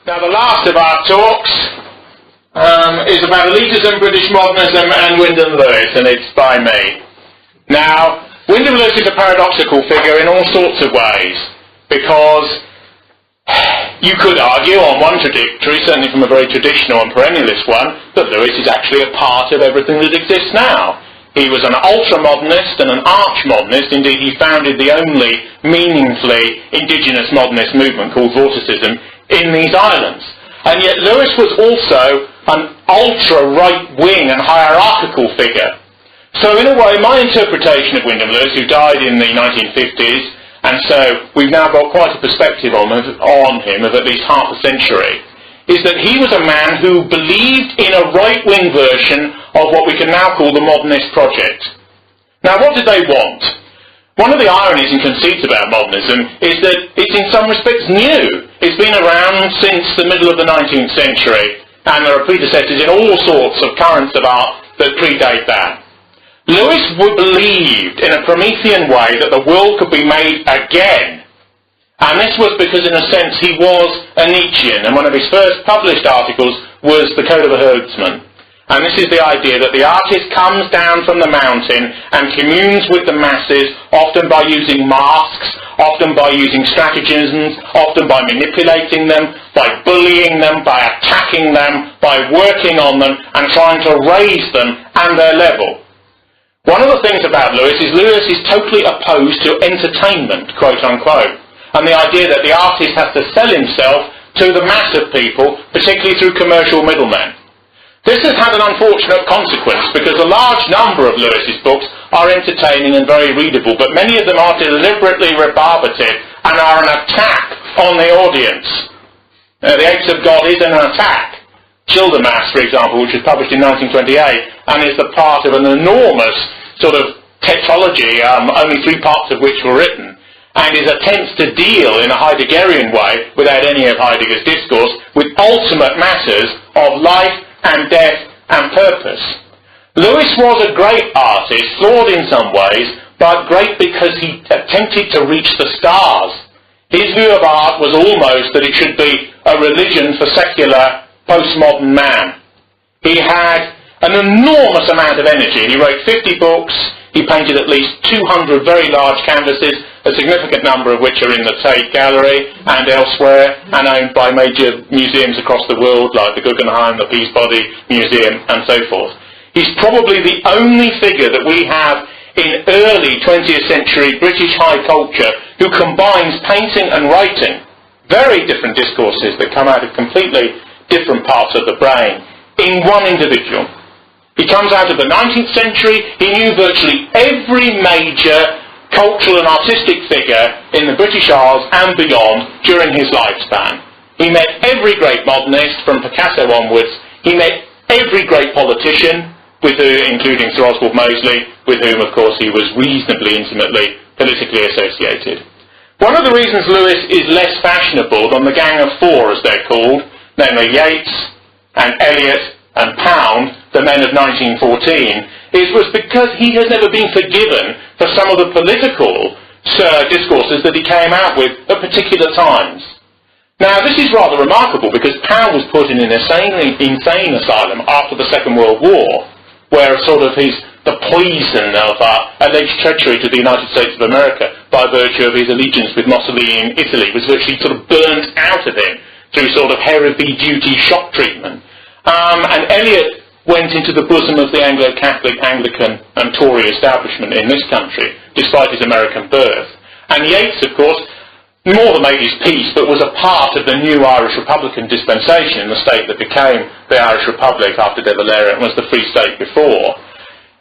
Now the last of our talks is about elitism, British modernism and Wyndham Lewis, and it's by me. Now, Wyndham Lewis is a paradoxical figure in all sorts of ways, because you could argue on one trajectory, certainly from a very traditional and perennialist one, that Lewis is actually a part of everything that exists now. He was an ultra-modernist and an arch-modernist. Indeed, he founded the only meaningfully indigenous modernist movement called Vorticism in these islands. And yet Lewis was also an ultra-right-wing and hierarchical figure. So in a way, my interpretation of Wyndham Lewis, who died in the 1950s, and so we've now got quite a perspective on him of at least half a century, is that he was a man who believed in a right-wing version of what we can now call the modernist project. Now, what did they want? One of the ironies and conceits about modernism is that it's in some respects new. It's been around since the middle of the 19th century, and there are predecessors in all sorts of currents of art that predate that. Lewis believed in a Promethean way that the world could be made again. And this was because, in a sense, he was a Nietzschean, and one of his first published articles was The Code of a Herdsman. And this is the idea that the artist comes down from the mountain and communes with the masses, often by using masks, often by using stratagems, often by manipulating them, by bullying them, by attacking them, by working on them, and trying to raise them and their level. One of the things about Lewis is totally opposed to entertainment, quote unquote. And the idea that the artist has to sell himself to the mass of people, particularly through commercial middlemen. This has had an unfortunate consequence, because a large number of Lewis's books are entertaining and very readable, but many of them are deliberately rebarbative and are an attack on the audience. The Apes of God is an attack. Childermass, for example, which was published in 1928, and is the part of an enormous sort of tetralogy, only 3 parts of which were written, and his attempts to deal in a Heideggerian way, without any of Heidegger's discourse, with ultimate matters of life and death and purpose. Lewis was a great artist, flawed in some ways, but great because he attempted to reach the stars. His view of art was almost that it should be a religion for secular, postmodern man. He had an enormous amount of energy. He wrote 50 books. He painted at least 200 very large canvases, a significant number of which are in the Tate Gallery and elsewhere, and owned by major museums across the world, like the Guggenheim, the Peabody Museum, and so forth. He's probably the only figure that we have in early 20th century British high culture who combines painting and writing, very different discourses that come out of completely different parts of the brain, in one individual. He comes out of the 19th century. He knew virtually every major cultural and artistic figure in the British Isles and beyond during his lifespan. He met every great modernist from Picasso onwards. He met every great politician, including Sir Oswald Mosley, with whom, of course, he was reasonably intimately politically associated. One of the reasons Lewis is less fashionable than the Gang of Four, as they're called, namely Yeats and Eliot and Pound, the men of 1914, was because he has never been forgiven for some of the political discourses that he came out with at particular times. Now, this is rather remarkable, because Pound was put in an insane asylum after the Second World War, where the poison of alleged treachery to the United States of America by virtue of his allegiance with Mussolini in Italy was virtually sort of burnt out of him through sort of heavy duty shock treatment. And Eliot went into the bosom of the Anglo-Catholic, Anglican and Tory establishment in this country, despite his American birth. And Yeats, of course, more than made his peace, but was a part of the new Irish Republican dispensation, the state that became the Irish Republic after De Valera and was the Free State before.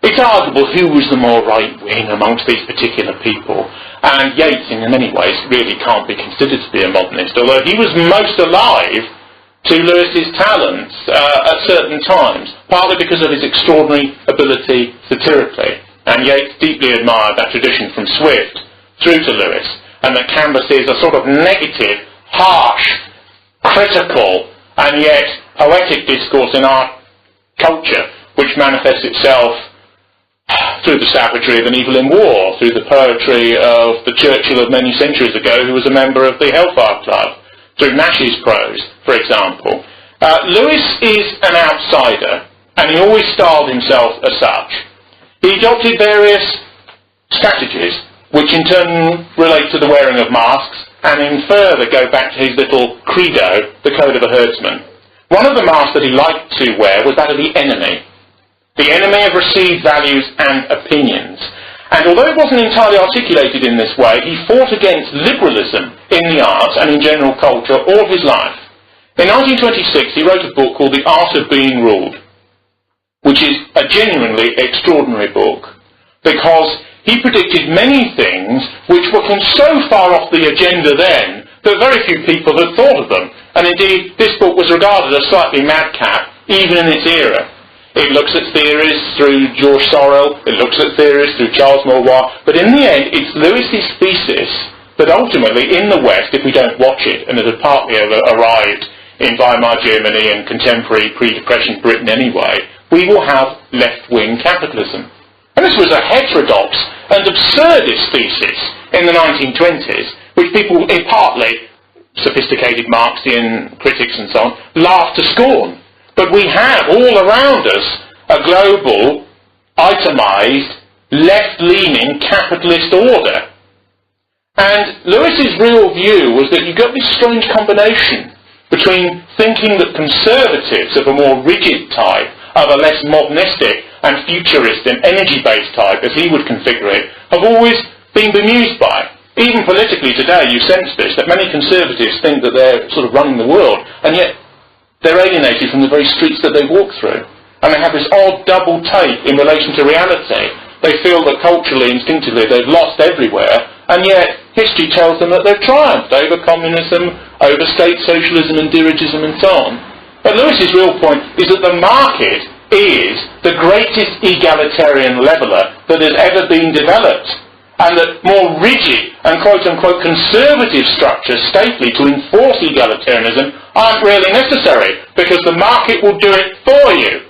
It's arguable who was the more right-wing amongst these particular people, and Yeats in many ways really can't be considered to be a modernist, although he was most alive to Lewis's talents at certain times, partly because of his extraordinary ability satirically, and Yeats deeply admired that tradition from Swift through to Lewis, and that canvases a sort of negative, harsh, critical, and yet poetic discourse in art culture, which manifests itself through the savagery of an evil in war, through the poetry of the Churchill of many centuries ago, who was a member of the Hellfire Club, through Nash's prose, for example. Lewis is an outsider, and he always styled himself as such. He adopted various strategies, which in turn relate to the wearing of masks, and in further go back to his little credo, the code of a herdsman. One of the masks that he liked to wear was that of the enemy of received values and opinions. And although it wasn't entirely articulated in this way, he fought against liberalism in the arts and in general culture all of his life. In 1926, he wrote a book called The Art of Being Ruled, which is a genuinely extraordinary book, because he predicted many things which were so far off the agenda then that very few people had thought of them. And indeed, this book was regarded as slightly madcap, even in its era. It looks at theories through George Sorel, it looks at theories through Charles Maurois, but in the end, it's Lewis's thesis that ultimately, in the West, if we don't watch it, and it had partly arrived in Weimar Germany and contemporary pre-Depression Britain anyway, we will have left-wing capitalism. And this was a heterodox and absurdist thesis in the 1920s, which people, partly sophisticated Marxian critics and so on, laughed to scorn. But we have all around us a global, itemised, left-leaning capitalist order. And Lewis's real view was that you got this strange combination between thinking that conservatives of a more rigid type, of a less modernistic and futurist and energy-based type, as he would configure it, have always been bemused by. Even politically today, you sense this, that many conservatives think that they're sort of running the world, and yet they're alienated from the very streets that they walk through. And they have this odd double take in relation to reality. They feel that culturally, instinctively, they've lost everywhere, and yet history tells them that they've triumphed over communism, over state socialism and dirigism and so on. But Lewis's real point is that the market is the greatest egalitarian leveller that has ever been developed, and that more rigid and quote-unquote conservative structures, stately, to enforce egalitarianism aren't really necessary, because the market will do it for you.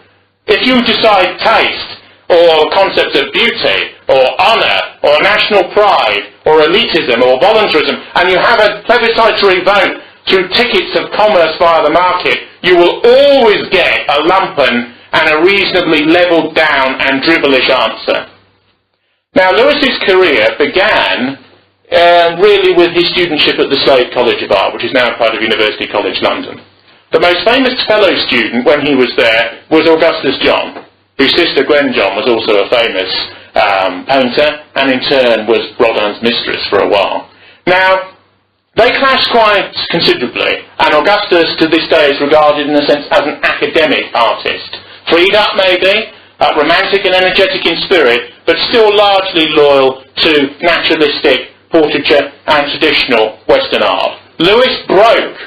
If you decide taste, or concepts of beauty, or honour, or national pride, or elitism, or voluntarism, and you have a plebiscitary vote through tickets of commerce via the market, you will always get a lumpen and a reasonably levelled down and dribblish answer. Now, Lewis's career began really with his studentship at the Slade College of Art, which is now part of University College London. The most famous fellow student when he was there was Augustus John, whose sister Gwen John was also a famous painter, and in turn was Rodin's mistress for a while. Now, they clashed quite considerably, and Augustus to this day is regarded in a sense as an academic artist. Freed up maybe, romantic and energetic in spirit, but still largely loyal to naturalistic portraiture and traditional Western art. Lewis broke,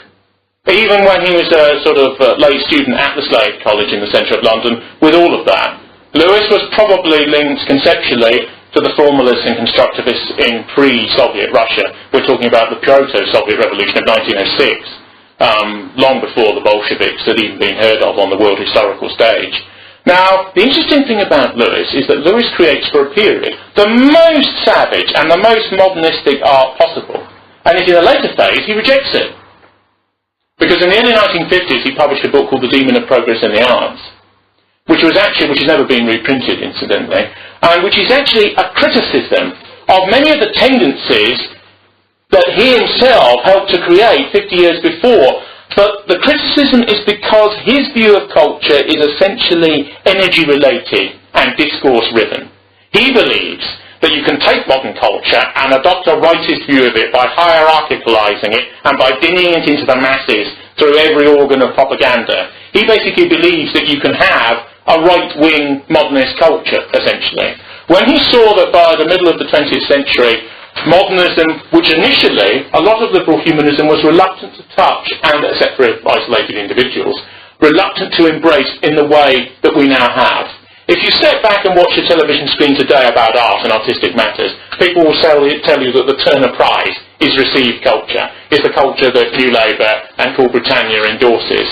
even when he was a sort of lay student at the Slade College in the centre of London, with all of that. Lewis was probably linked conceptually to the formalists and constructivists in pre-Soviet Russia. We're talking about the proto-Soviet revolution of 1906, long before the Bolsheviks had even been heard of on the world historical stage. Now, the interesting thing about Lewis is that Lewis creates for a period the most savage and the most modernistic art possible. And yet in a later phase, he rejects it. Because in the early 1950s, he published a book called The Demon of Progress in the Arts, which has never been reprinted, incidentally, and which is actually a criticism of many of the tendencies that he himself helped to create 50 years before. But the criticism is because his view of culture is essentially energy-related and discourse-driven. He believes that you can take modern culture and adopt a rightist view of it by hierarchicalising it and by dinning it into the masses through every organ of propaganda. He basically believes that you can have a right-wing modernist culture, essentially. When he saw that by the middle of the 20th century, modernism, which initially, a lot of liberal humanism was reluctant to touch, and except for isolated individuals, reluctant to embrace in the way that we now have. If you step back and watch a television screen today about art and artistic matters, people will tell you that the Turner Prize is received culture, is the culture that New Labour and Cool Britannia endorses.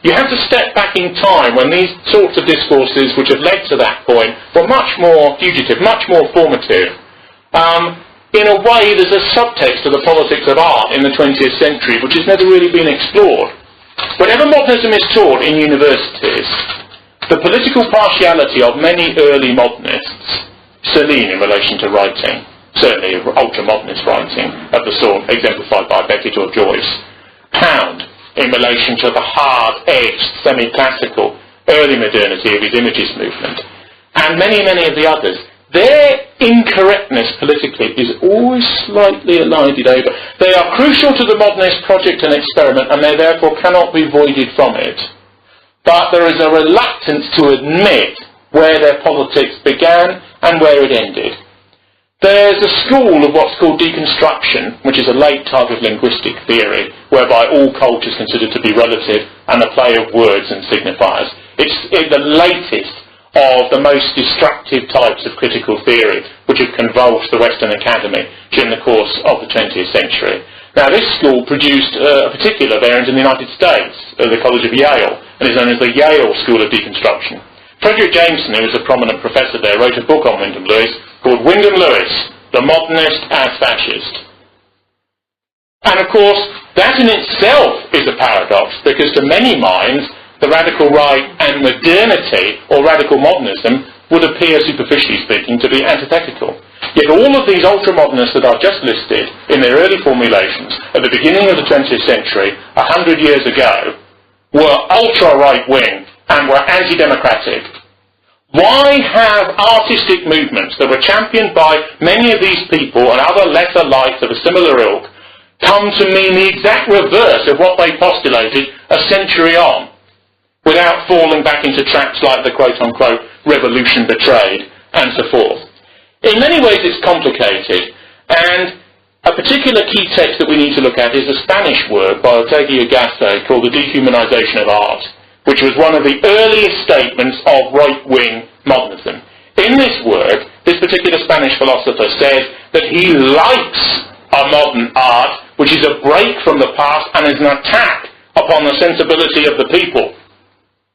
You have to step back in time when these sorts of discourses which have led to that point were much more fugitive, much more formative. in a way there's a subtext to the politics of art in the 20th century which has never really been explored. Whenever modernism is taught in universities, the political partiality of many early modernists, Celine in relation to writing, certainly ultra-modernist writing of the sort exemplified by Beckett or Joyce, Pound in relation to the hard-edged, semi-classical early modernity of his Imagist movement, and many, many of the others, their incorrectness politically is always slightly elided over. They are crucial to the modernist project and experiment, and they therefore cannot be voided from it. But there is a reluctance to admit where their politics began and where it ended. There's a school of what's called deconstruction, which is a late type of linguistic theory, whereby all culture is considered to be relative and a play of words and signifiers. It's the latest of the most destructive types of critical theory which have convulsed the Western Academy during the course of the 20th century. Now this school produced a particular variant in the United States, the College of Yale, and is known as the Yale School of Deconstruction. Frederick Jameson, who was a prominent professor there, wrote a book on Wyndham Lewis called Wyndham Lewis, the Modernist as Fascist. And of course, that in itself is a paradox, because to many minds, the radical right and modernity, or radical modernism, would appear, superficially speaking, to be antithetical. Yet all of these ultra-modernists that I've just listed in their early formulations at the beginning of the 20th century, 100 years ago, were ultra-right-wing and were anti-democratic. Why have artistic movements that were championed by many of these people and other lesser lights of a similar ilk come to mean the exact reverse of what they postulated a century on, without falling back into traps like the quote-unquote revolution betrayed and so forth? In many ways it's complicated, and a particular key text that we need to look at is a Spanish work by Ortega y Gasset called The Dehumanization of Art, which was one of the earliest statements of right-wing modernism. In this work, this particular Spanish philosopher says that he likes a modern art which is a break from the past and is an attack upon the sensibility of the people.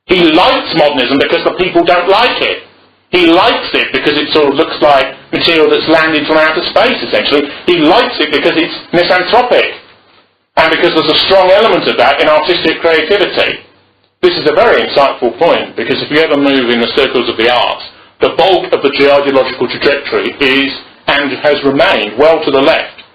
He likes modernism because the people don't like it. He likes it because it sort of looks like material that's landed from outer space, essentially. He likes it because it's misanthropic, and because there's a strong element of that in artistic creativity. This is a very insightful point, because if you ever move in the circles of the arts, the bulk of the ideological trajectory is, and has remained, well to the left.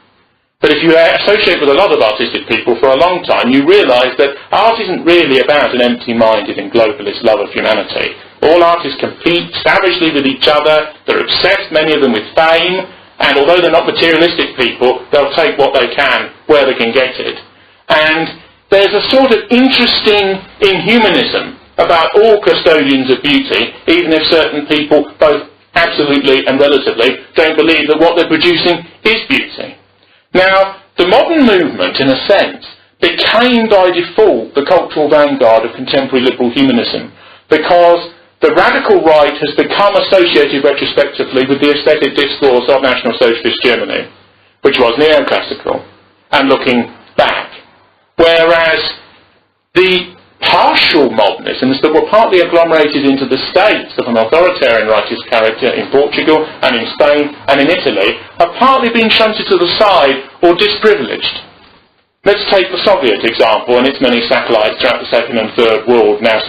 But if you associate with a lot of artistic people for a long time, you realise that art isn't really about an empty-minded and globalist love of humanity. All artists compete savagely with each other, they're obsessed, many of them, with fame, and although they're not materialistic people, they'll take what they can where they can get it. And there's a sort of interesting inhumanism about all custodians of beauty, even if certain people, both absolutely and relatively, don't believe that what they're producing is beauty. Now, the modern movement, in a sense, became by default the cultural vanguard of contemporary liberal humanism, because the radical right has become associated retrospectively with the aesthetic discourse of National Socialist Germany, which was neoclassical, and looking back. Whereas the partial modernisms that were partly agglomerated into the states of an authoritarian rightist character in Portugal and in Spain and in Italy have partly been shunted to the side or disprivileged. Let's take the Soviet example and its many satellites throughout the Second and Third World, now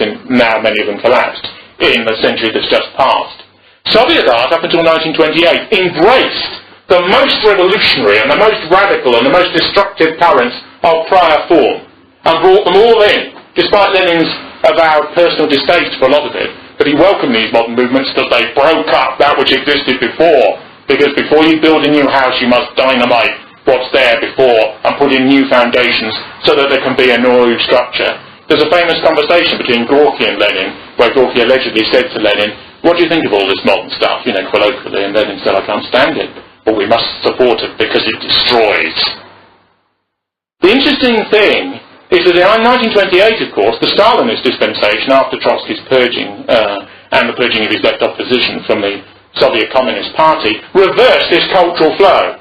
many of them collapsed, in the century that's just passed. Soviet art, up until 1928, embraced the most revolutionary and the most radical and the most destructive currents of prior form, and brought them all in, despite Lenin's avowed personal distaste for a lot of it. But he welcomed these modern movements because they broke up that which existed before. Because before you build a new house, you must dynamite what's there before and put in new foundations so that there can be a new structure. There's a famous conversation between Gorky and Lenin, where Gorky allegedly said to Lenin, "What do you think of all this modern stuff?" Colloquially, and Lenin said, "I can't stand it, but we must support it because it destroys." The interesting thing is that in 1928, of course, the Stalinist dispensation, after Trotsky's purging and the purging of his left opposition from the Soviet Communist Party, reversed this cultural flow.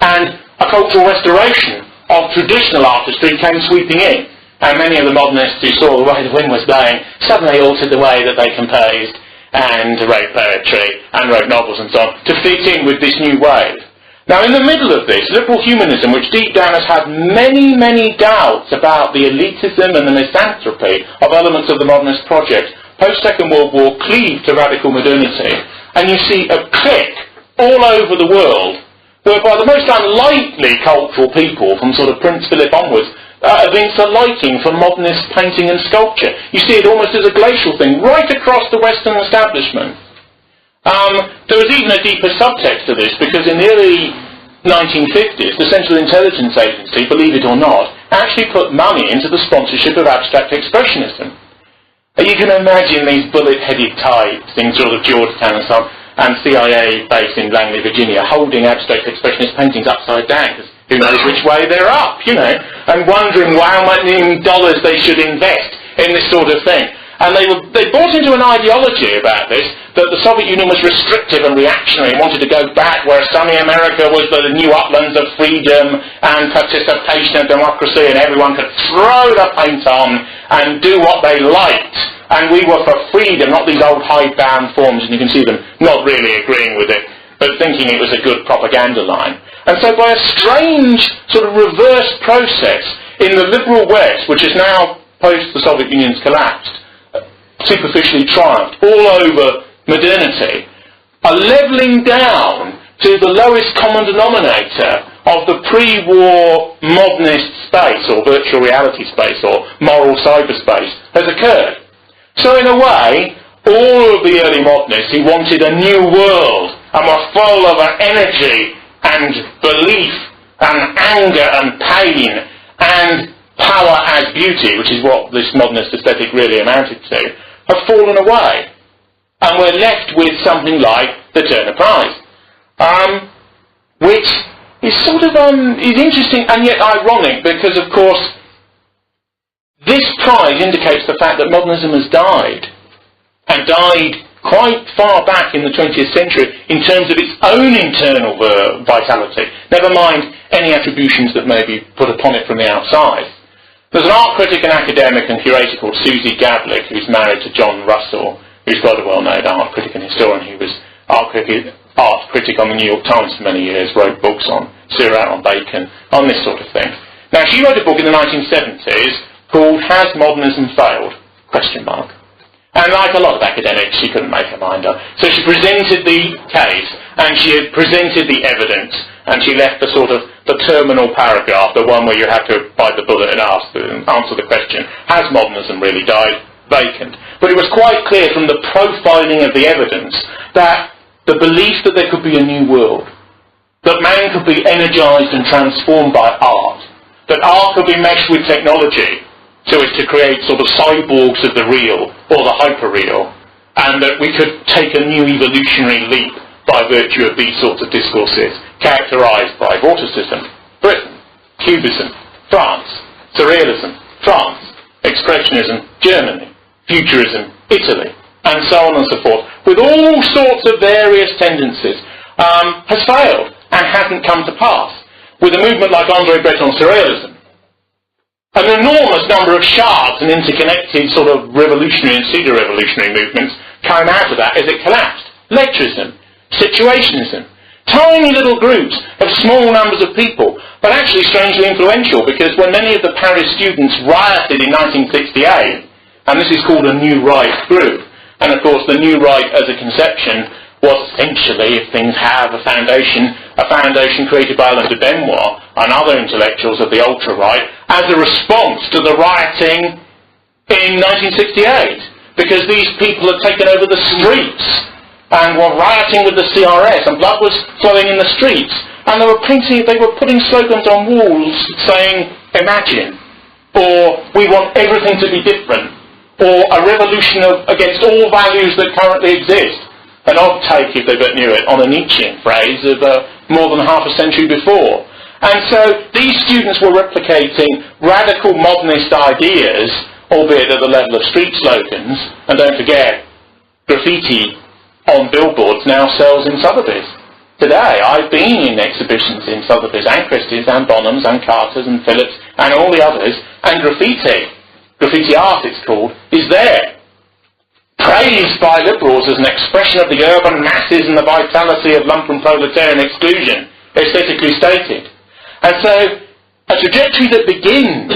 And a cultural restoration of traditional artistry came sweeping in. And many of the modernists who saw the way the wind was blowing suddenly altered the way that they composed and wrote poetry and wrote novels and so on to fit in with this new wave. Now, in the middle of this, liberal humanism, which deep down has had many, many doubts about the elitism and the misanthropy of elements of the modernist project, post-Second World War cleaved to radical modernity, and you see a clique all over the world whereby the most unlikely cultural people, from sort of Prince Philip onwards, evince a liking for modernist painting and sculpture. You see it almost as a glacial thing, right across the Western establishment. There was even a deeper subtext to this, because in the early 1950s, the Central Intelligence Agency, believe it or not, actually put money into the sponsorship of abstract expressionism. You can imagine these bullet-headed types in sort of Georgetown and so on, and CIA based in Langley, Virginia, holding abstract expressionist paintings upside down, because who knows which way they're up, you know, and wondering how many dollars they should invest in this sort of thing. And they bought into an ideology about this, that the Soviet Union was restrictive and reactionary, wanted to go back where sunny America was the new uplands of freedom and participation and democracy, and everyone could throw the paint on and do what they liked. And we were for freedom, not these old hidebound forms, and you can see them not really agreeing with it, but thinking it was a good propaganda line. And so by a strange sort of reverse process in the liberal West, which is now post the Soviet Union's collapsed, superficially triumphed all over modernity, a levelling down to the lowest common denominator of the pre-war modernist space, or virtual reality space, or moral cyberspace, has occurred. So in a way, all of the early modernists who wanted a new world and were full of energy and belief and anger and pain and power as beauty, which is what this modernist aesthetic really amounted to, have fallen away. And we're left with something like the Turner Prize, which is sort of is interesting and yet ironic, because of course this prize indicates the fact that modernism has died, and died quite far back in the 20th century in terms of its own internal vitality, never mind any attributions that may be put upon it from the outside. There's an art critic and academic and curator called Susie Gablick, who's married to John Russell, who's quite a well-known art critic and historian. He was art critic on the New York Times for many years, wrote books on Seurat, on Bacon, on this sort of thing. Now, she wrote a book in the 1970s called Has Modernism Failed? And like a lot of academics, she couldn't make her mind up. So she presented the case, and she had presented the evidence, and she left the sort of the terminal paragraph, the one where you have to bite the bullet and answer the question, has modernism really died? Vacant. But it was quite clear from the profiling of the evidence that the belief that there could be a new world, that man could be energised and transformed by art, that art could be meshed with technology so as to create sort of cyborgs of the real or the hyper-real, and that we could take a new evolutionary leap by virtue of these sorts of discourses characterised by Vorticism, Britain, Cubism, France, Surrealism, France, Expressionism, Germany, Futurism, Italy, and so on and so forth, with all sorts of various tendencies, has failed and hasn't come to pass. With a movement like André Breton's Surrealism, an enormous number of shards and interconnected sort of revolutionary and pseudo-revolutionary movements came out of that as it collapsed. Lecturism, situationism, tiny little groups of small numbers of people, but actually strangely influential, because when many of the Paris students rioted in 1968, and this is called a New Right group, and of course the New Right as a conception was essentially, if things have a foundation created by Alain de Benoit and other intellectuals of the ultra-right as a response to the rioting in 1968, because these people had taken over the streets and were rioting with the CRS, and blood was flowing in the streets, and they were putting slogans on walls saying, imagine, or we want everything to be different, or a revolution against all values that currently exist. An odd take, if they but knew it, on a Nietzschean phrase of more than half a century before. And so these students were replicating radical modernist ideas, albeit at the level of street slogans, and don't forget, graffiti on billboards now sells in Sotheby's. Today, I've been in exhibitions in Sotheby's and Christie's and Bonhams and Carter's and Phillips and all the others, and graffiti art it's called, is there. Praised by liberals as an expression of the urban masses and the vitality of lumpen proletarian exclusion. aesthetically stated. And so a trajectory that begins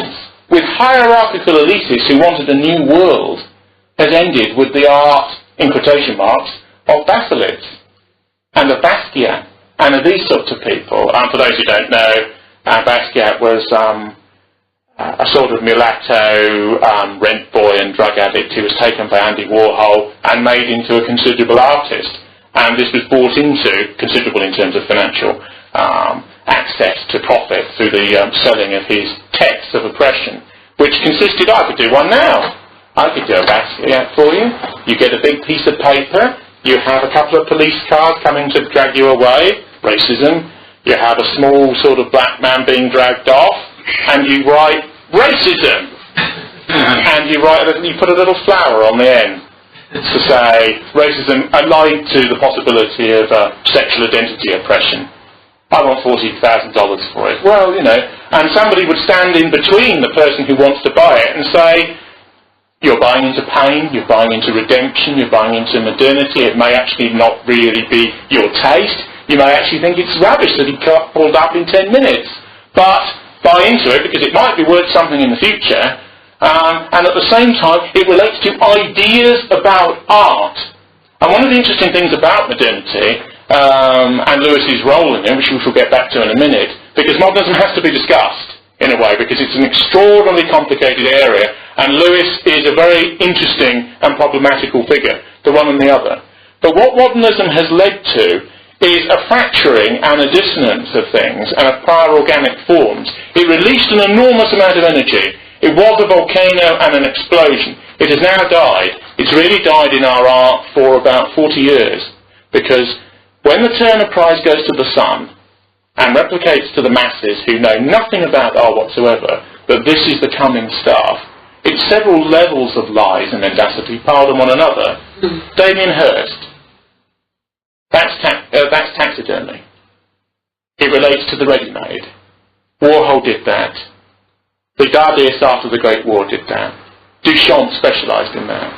with hierarchical elitists who wanted a new world has ended with the art, in quotation marks, of Basilids and of Basquiat and of these sorts of people. For those who don't know, Basquiat was a sort of mulatto rent boy and drug addict who was taken by Andy Warhol and made into a considerable artist. And this was brought into considerable in terms of financial access to profit through the selling of his texts of oppression, which consisted, I could do one now. I could do a Basquiat for you. You get a big piece of paper, you have a couple of police cars coming to drag you away, racism. You have a small sort of black man being dragged off, and you write racism. And you put a little flower on the end to say racism allied to the possibility of sexual identity oppression. I want $40,000 for it. Well, and somebody would stand in between the person who wants to buy it and say, you're buying into pain, you're buying into redemption, you're buying into modernity. It may actually not really be your taste. You may actually think it's rubbish that he pulled up in 10 minutes. But buy into it because it might be worth something in the future. And at the same time, it relates to ideas about art. And one of the interesting things about modernity, and Lewis's role in it, which we shall get back to in a minute, because modernism has to be discussed in a way, because it's an extraordinarily complicated area, and Lewis is a very interesting and problematical figure, the one and the other. But what modernism has led to is a fracturing and a dissonance of things and of prior organic forms. It released an enormous amount of energy. It was a volcano and an explosion. It has now died. It's really died in our art for about 40 years, because when the Turner Prize goes to the sun and replicates to the masses who know nothing about art whatsoever that this is the coming stuff, it's several levels of lies and mendacity piled on one another. Damien Hirst. That's taxidermy. It relates to the ready-made. Warhol did that. The Dadaist after the Great War did that. Duchamp specialised in that.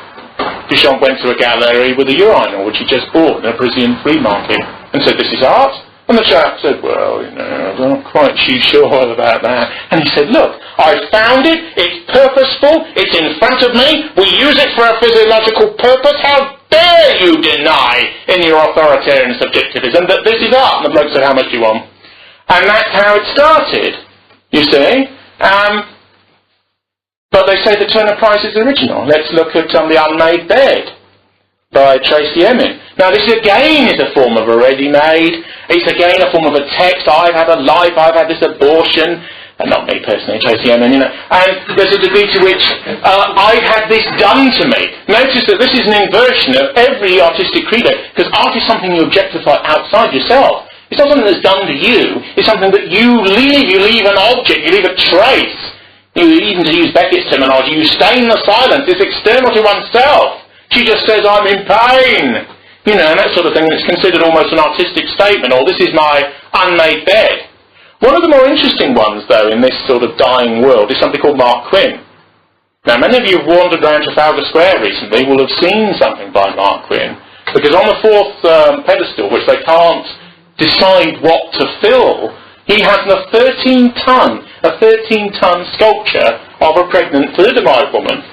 Duchamp went to a gallery with a urinal which he just bought in a Parisian flea market and said, "This is art?" And the chap said, "Well, I'm not quite sure about that." And he said, "Look, I found it, it's purposeful, it's in front of me, we use it for a physiological purpose, how dare you deny in your authoritarian subjectivism that this is art?" And the bloke said, "How much do you want?" And that's how it started, you see. But they say the Turner Prize is original. Let's look at The Unmade Bed by Tracy Emin. Now this again is a form of a ready-made. It's again a form of a text. I've had a life, I've had this abortion. And not me personally, Tracy Emin, And there's a degree to which I've had this done to me. Notice that this is an inversion of every artistic credo, because art is something you objectify outside yourself. It's not something that's done to you. It's something that you leave. You leave an object. You leave a trace. Even to use Beckett's terminology, you stain the silence. It's external to oneself. She just says, "I'm in pain." And that sort of thing. And it's considered almost an artistic statement, or "This is my unmade bed." One of the more interesting ones, though, in this sort of dying world is something called Mark Quinn. Now, many of you have wandered around Trafalgar Square recently will have seen something by Mark Quinn, because on the fourth pedestal, which they can't decide what to fill, he has a 13-ton sculpture of a pregnant thalidomide woman.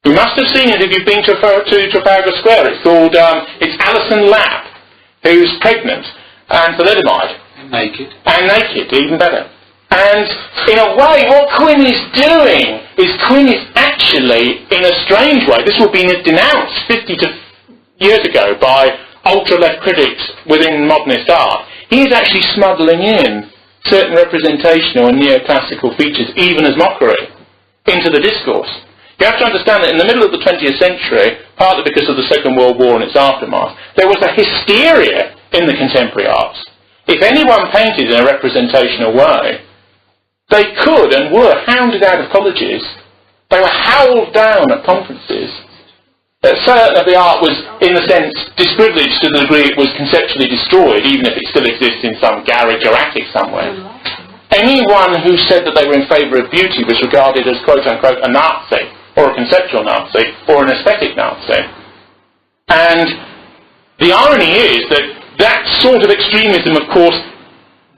You must have seen it if you've been to Trafalgar Square. It's called, it's Alison Lapp, who's pregnant and thalidomide. And naked. And naked, even better. And in a way, what Quinn is doing is Quinn is actually, in a strange way, this will be denounced 50 years ago by ultra-left critics within modernist art. He is actually smuggling in certain representational and neoclassical features, even as mockery, into the discourse. You have to understand that in the middle of the 20th century, partly because of the Second World War and its aftermath, there was a hysteria in the contemporary arts. If anyone painted in a representational way, they could and were hounded out of colleges. They were howled down at conferences. Certain of the art was, in a sense, disprivileged to the degree it was conceptually destroyed, even if it still exists in some garage or attic somewhere. Anyone who said that they were in favour of beauty was regarded as, quote-unquote, a Nazi, or a conceptual Nazi, or an aesthetic Nazi. And the irony is that that sort of extremism, of course,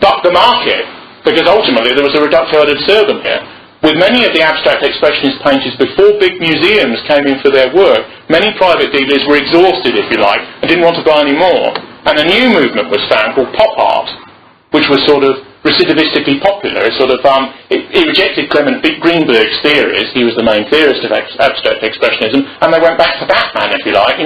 buck the market, because ultimately there was a reductio ad absurdum here. With many of the abstract expressionist painters, before big museums came in for their work, many private dealers were exhausted, if you like, and didn't want to buy any more. And a new movement was found called pop art, which was sort of recidivistically popular. It rejected Clement Greenberg's theories. He was the main theorist of abstract expressionism, and they went back to Batman, if you like.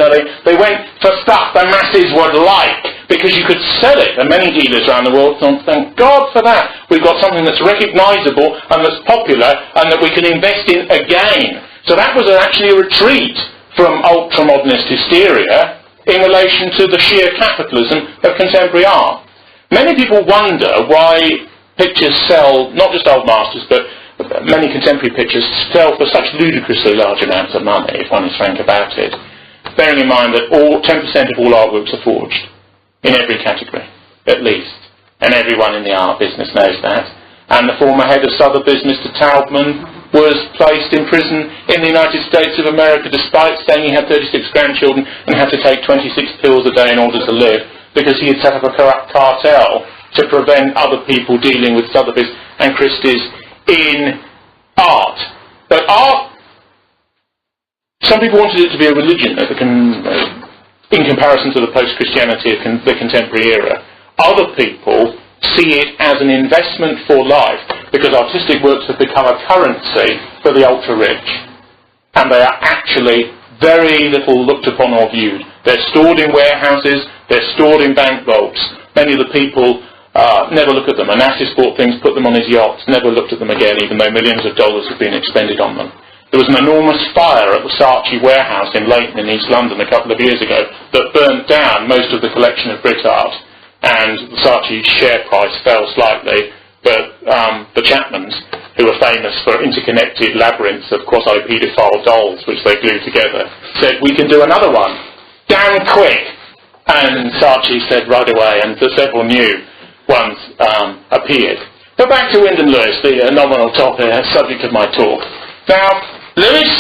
They went for stuff the masses would like, because you could sell it, and many dealers around the world thought, thank God for that. We've got something that's recognisable and that's popular and that we can invest in again. So that was actually a retreat from ultra-modernist hysteria in relation to the sheer capitalism of contemporary art. Many people wonder why pictures sell, not just old masters, but many contemporary pictures sell for such ludicrously large amounts of money, if one is frank about it, bearing in mind that 10% of all artworks are forged, in every category, at least. And everyone in the art business knows that. And the former head of Sotheby's, Mr. Taubman, was placed in prison in the United States of America despite saying he had 36 grandchildren and had to take 26 pills a day in order to live, because he had set up a corrupt cartel to prevent other people dealing with Sotheby's and Christie's in art. But art, some people wanted it to be a religion in comparison to the post-Christianity of the contemporary era. Other people see it as an investment for life, because artistic works have become a currency for the ultra-rich. And they are actually very little looked upon or viewed. They're stored in warehouses, they're stored in bank vaults. Many of the people never look at them. Onassis bought things, put them on his yachts, never looked at them again, even though millions of dollars have been expended on them. There was an enormous fire at the Saatchi warehouse in Leighton in East London a couple of years ago that burnt down most of the collection of Brit art, and the Saatchi share price fell slightly, but the Chapmans, who were famous for interconnected labyrinths of quasi-paedophile dolls which they glued together, said, we can do another one, damn quick. And Saatchi said right away, and several new ones appeared. But back to Wyndham Lewis, the nominal topic, subject of my talk. Now, Lewis,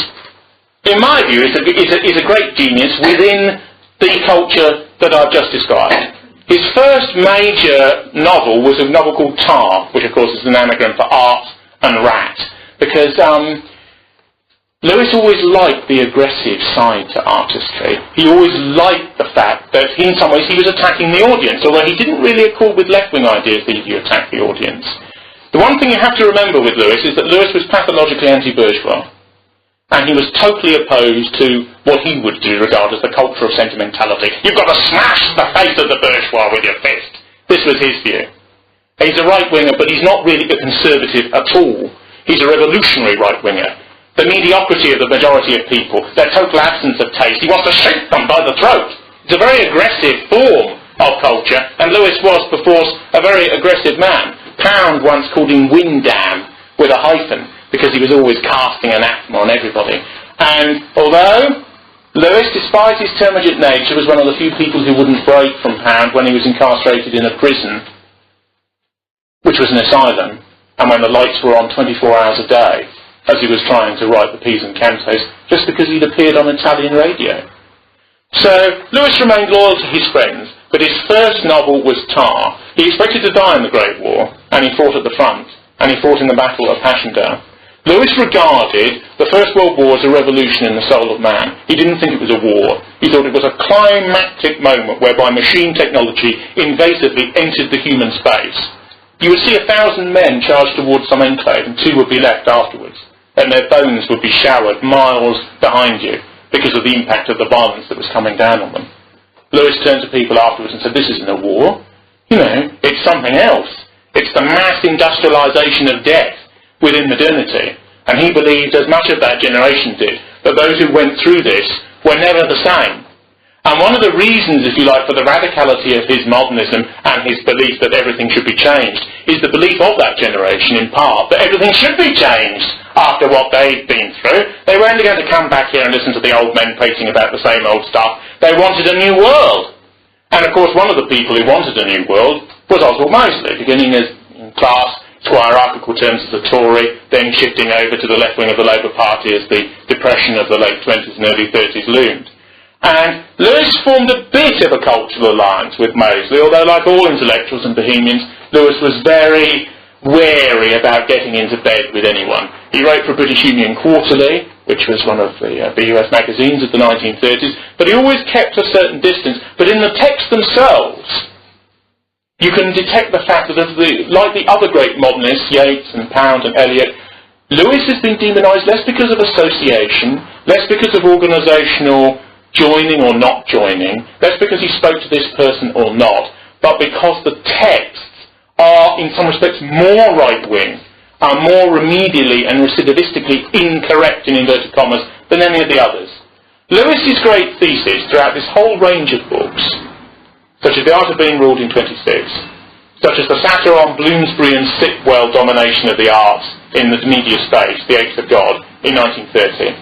in my view, is a great genius within the culture that I've just described. His first major novel was a novel called Tar, which of course is an anagram for art and rat, because Lewis always liked the aggressive side to artistry. He always liked the fact that in some ways he was attacking the audience, although he didn't really accord with left-wing ideas that you attack the audience. The one thing you have to remember with Lewis is that Lewis was pathologically anti-bourgeois, and he was totally opposed to what he would regard as the culture of sentimentality. You've got to smash the face of the bourgeois with your fist. This was his view. He's a right-winger, but he's not really a conservative at all. He's a revolutionary right-winger. The mediocrity of the majority of people, their total absence of taste, he wants to shake them by the throat. It's a very aggressive form of culture, and Lewis was, perforce, a very aggressive man. Pound once called him Wyndham, with a hyphen, because he was always casting anathema on everybody. And although Lewis, despite his termagant nature, was one of the few people who wouldn't break from Pound when he was incarcerated in a prison, which was an asylum, and when the lights were on 24 hours a day, as he was trying to write the P's and Cantos, just because he'd appeared on Italian radio. So, Lewis remained loyal to his friends, but his first novel was Tar. He expected to die in the Great War, and he fought at the front, and he fought in the Battle of Passchendaele. Lewis regarded the First World War as a revolution in the soul of man. He didn't think it was a war. He thought it was a climactic moment whereby machine technology invasively entered the human space. You would see 1,000 men charge towards some enclave, and 2 would be left afterwards, and their bones would be showered miles behind you because of the impact of the violence that was coming down on them. Lewis turned to people afterwards and said, this isn't a war. It's something else. It's the mass industrialisation of death within modernity. And he believed, as much of that generation did, that those who went through this were never the same. And one of the reasons, if you like, for the radicality of his modernism and his belief that everything should be changed is the belief of that generation, in part, that everything should be changed after what they'd been through. They were only going to come back here and listen to the old men preaching about the same old stuff. They wanted a new world. And of course, one of the people who wanted a new world was Oswald Mosley, beginning as in class, to hierarchical terms as a Tory, then shifting over to the left wing of the Labour Party as the depression of the late 20s and early 30s loomed. And Lewis formed a bit of a cultural alliance with Mosley, although like all intellectuals and bohemians, Lewis was very wary about getting into bed with anyone. He wrote for British Union Quarterly, which was one of the BUS magazines of the 1930s, but he always kept a certain distance. But in the texts themselves, you can detect the fact that, like the other great modernists, Yeats and Pound and Eliot, Lewis has been demonised less because of association, less because of organisational joining or not joining, less because he spoke to this person or not, but because the texts are, in some respects, more right-wing, are more remedially and recidivistically incorrect, in inverted commas, than any of the others. Lewis's great thesis throughout this whole range of books, such as The Art of Being Ruled in 26, such as the satire on Bloomsbury and Sitwell domination of the arts in the media space, The Apes of God, in 1930,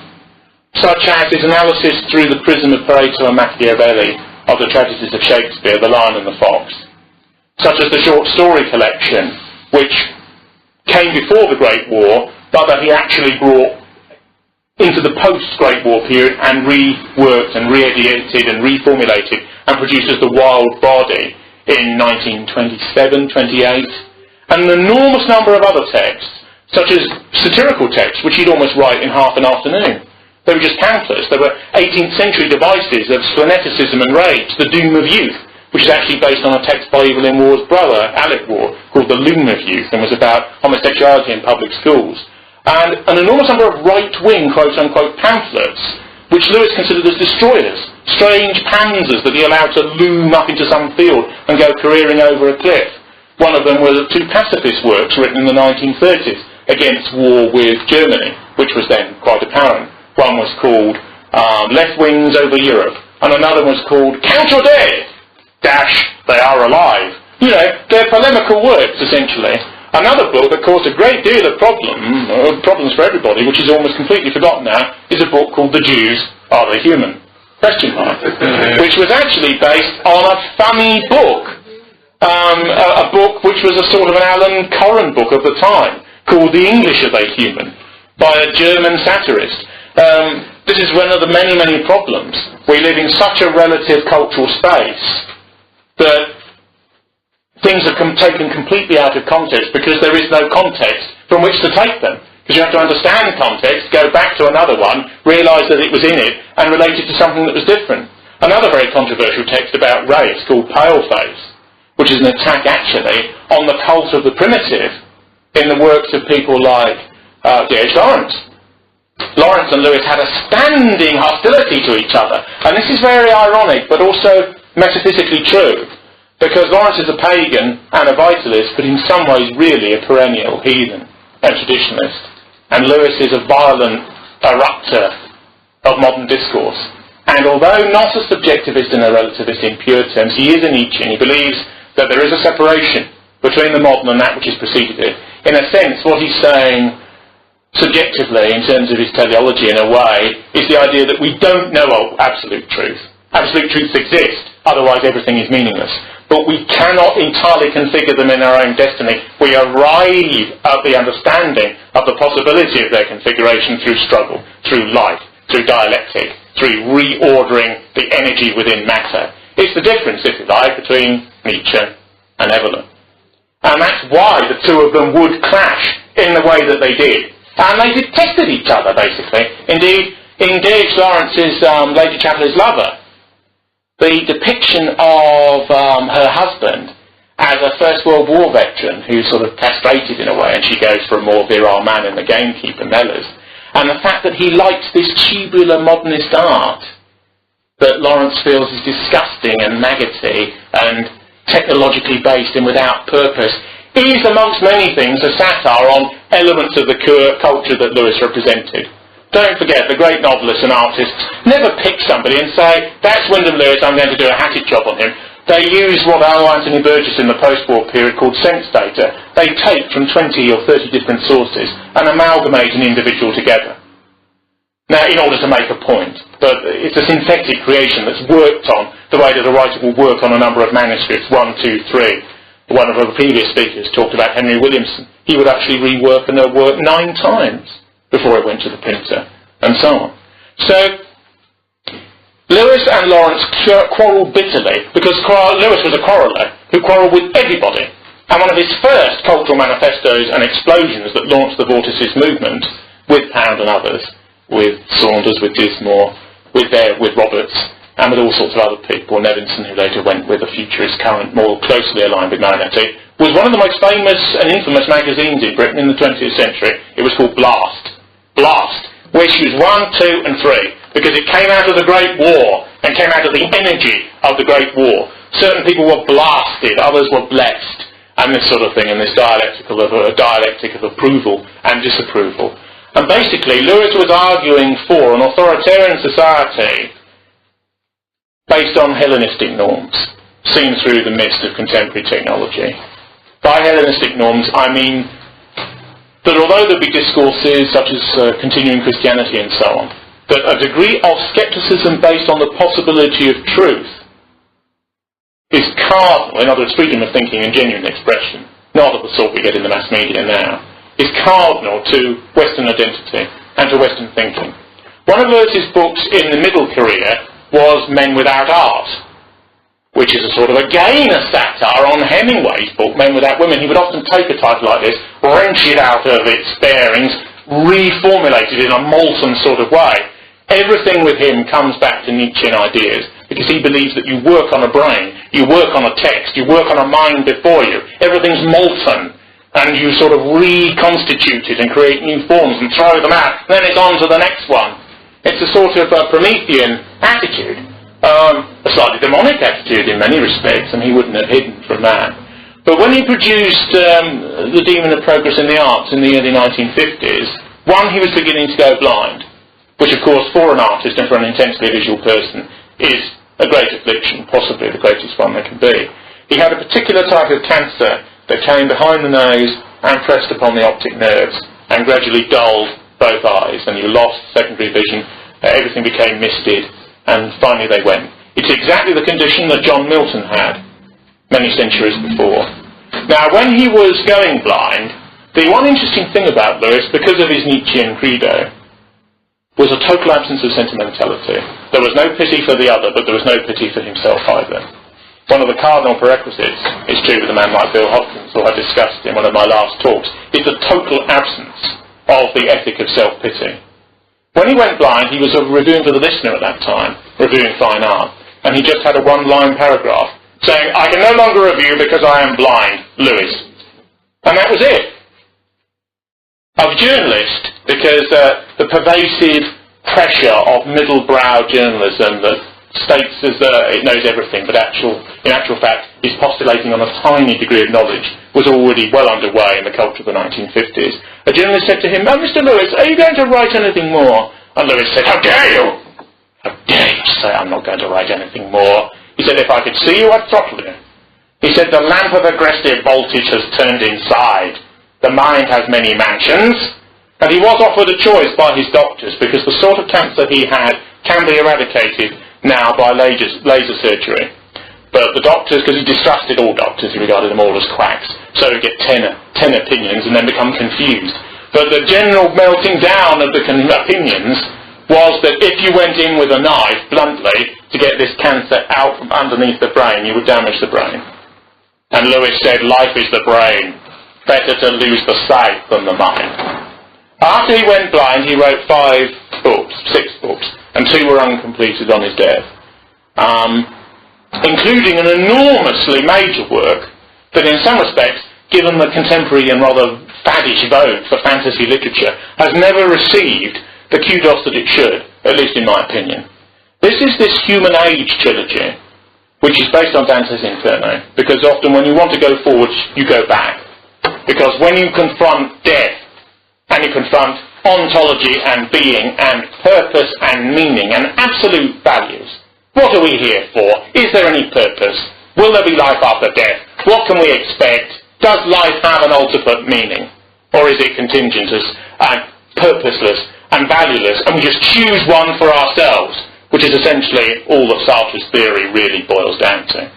such as his analysis through the prism of Pareto and Machiavelli of the tragedies of Shakespeare, The Lion and the Fox, such as the short story collection, which came before the Great War, but that he actually brought into the post-Great War period and reworked and re-edited and reformulated and produced as The Wild Body in 1927-28, and an enormous number of other texts, such as satirical texts, which he'd almost write in half an afternoon. They were just pamphlets. They were 18th century devices of spleneticism and rage, The Doom of Youth, which is actually based on a text by Evelyn Waugh's brother, Alec Waugh, called The Loom of Youth, and was about homosexuality in public schools. And an enormous number of right-wing, quote-unquote, pamphlets, which Lewis considered as destroyers, strange panzers that he allowed to loom up into some field and go careering over a cliff. One of them were the two pacifist works written in the 1930s against war with Germany, which was then quite apparent. One was called Left Wings Over Europe, and another was called Count Your Dead! They are alive. You know, they're polemical works, essentially. Another book that caused a great deal of problems for everybody, which is almost completely forgotten now, is a book called The Jews, Are They Human? Which was actually based on a funny book. A book which was a sort of an Alan Coren book of the time, called The English Are They Human? By a German satirist. This is one of the many, many problems. We live in such a relative cultural space that things are taken completely out of context because there is no context from which to take them. Because you have to understand context, go back to another one, realise that it was in it, and relate it to something that was different. Another very controversial text about race called Paleface, which is an attack actually on the cult of the primitive in the works of people like D.H. Lawrence. Lawrence and Lewis had a standing hostility to each other, and this is very ironic, but also metaphysically true, because Lawrence is a pagan and a vitalist, but in some ways really a perennial heathen and traditionalist, and Lewis is a violent erupter of modern discourse. And although not a subjectivist and a relativist in pure terms, he is a Nietzschean. He believes that there is a separation between the modern and that which has preceded it. In a sense, what he's saying subjectively, in terms of his teleology in a way, is the idea that we don't know absolute truth. Absolute truths exist, otherwise everything is meaningless. But we cannot entirely configure them in our own destiny. We arrive at the understanding of the possibility of their configuration through struggle, through life, through dialectic, through reordering the energy within matter. It's the difference, if you like, between Nietzsche and Evelyn. And that's why the two of them would clash in the way that they did. And they detested each other, basically. Indeed, in D.H. Lawrence's Lady Chatterley's Lover, the depiction of her husband as a First World War veteran who's sort of castrated in a way, and she goes for a more virile man in The Gamekeeper, Mellors, and the fact that he likes this tubular modernist art that Lawrence feels is disgusting and maggoty and technologically based and without purpose, is, amongst many things, a satire on elements of the culture that Lewis represented. Don't forget, the great novelists and artists never pick somebody and say, that's Wyndham Lewis, I'm going to do a hatchet job on him. They use what Anthony Burgess in the post-war period called sense data. They take from 20 or 30 different sources and amalgamate an individual together. Now, in order to make a point, but it's a synthetic creation that's worked on the way that a writer will work on a number of manuscripts, 1, 2, 3. One of the previous speakers talked about Henry Williamson. He would actually rework a work 9 times before it went to the printer, and so on. So, Lewis and Lawrence quarrelled bitterly, because Lewis was a quarreller who quarrelled with everybody. And one of his first cultural manifestos and explosions that launched the Vorticist movement, with Pound and others, with Saunders, with Dismore, with Roberts, and with all sorts of other people, and Evanson, who later went with a futurist current more closely aligned with Marinetti, was one of the most famous and infamous magazines in Britain in the 20th century. It was called Blast. Blast, where issues 1, 2 and 3, because it came out of the Great War, and came out of the energy of the Great War. Certain people were blasted, others were blessed, and this sort of thing, and this dialectic of approval and disapproval. And basically, Lewis was arguing for an authoritarian society based on Hellenistic norms, seen through the mist of contemporary technology. By Hellenistic norms, I mean that although there be discourses such as continuing Christianity and so on, that a degree of scepticism based on the possibility of truth is cardinal, in other words, freedom of thinking and genuine expression, not of the sort we get in the mass media now, is cardinal to Western identity and to Western thinking. One of Lewis's books in the middle career was Men Without Art, which is a sort of, again, a satire on Hemingway's book, Men Without Women. He would often take a title like this, wrench it out of its bearings, reformulate it in a molten sort of way. Everything with him comes back to Nietzschean ideas, because he believes that you work on a brain, you work on a text, you work on a mind before you. Everything's molten, and you sort of reconstitute it and create new forms and throw them out. Then it's on to the next one. It's a sort of Promethean attitude, a slightly demonic attitude in many respects, and he wouldn't have hidden from that. But when he produced The Demon of Progress in the Arts in the early 1950s, one, he was beginning to go blind, which of course for an artist and for an intensely visual person is a great affliction, possibly the greatest one there can be. He had a particular type of cancer that came behind the nose and pressed upon the optic nerves and gradually dulled both eyes, and you lost secondary vision, everything became misted, and finally they went. It's exactly the condition that John Milton had many centuries before. Now, when he was going blind, the one interesting thing about Lewis, because of his Nietzschean credo, was a total absence of sentimentality. There was no pity for the other, but there was no pity for himself either. One of the cardinal prerequisites, it's true with a man like Bill Hopkins, who I discussed in one of my last talks, is the total absence of the ethic of self-pity. When he went blind, he was reviewing for the Listener at that time, reviewing fine art, and he just had a one-line paragraph saying, "I can no longer review because I am blind, Lewis." And that was it. Of journalist, because the pervasive pressure of middle-brow journalism that states as it knows everything, but in actual fact is postulating on a tiny degree of knowledge, was already well underway in the culture of the 1950s. A journalist said to him, "Oh, Mr. Lewis, are you going to write anything more?" And Lewis said, "How dare you? How dare you say I'm not going to write anything more?" He said, "If I could see you, I'd throttle you." He said, "The lamp of aggressive voltage has turned inside. The mind has many mansions." And he was offered a choice by his doctors, because the sort of cancer he had can be eradicated now by laser surgery. But the doctors, because he distrusted all doctors, he regarded them all as quacks, so he'd get 10 opinions and then become confused. But the general melting down of the opinions was that if you went in with a knife, bluntly, to get this cancer out from underneath the brain, you would damage the brain. And Lewis said, "Life is the brain. Better to lose the sight than the mind." After he went blind, he wrote 6 books, and 2 were uncompleted on his death, including an enormously major work that in some respects, given the contemporary and rather faddish vogue for fantasy literature, has never received the kudos that it should, at least in my opinion. This is this Human Age trilogy, which is based on Dante's Inferno, because often when you want to go forward, you go back. Because when you confront death, and you confront ontology and being and purpose and meaning and absolute values, what are we here for? Is there any purpose? Will there be life after death? What can we expect? Does life have an ultimate meaning? Or is it contingent and purposeless and valueless, and we just choose one for ourselves, which is essentially all that Sartre's theory really boils down to.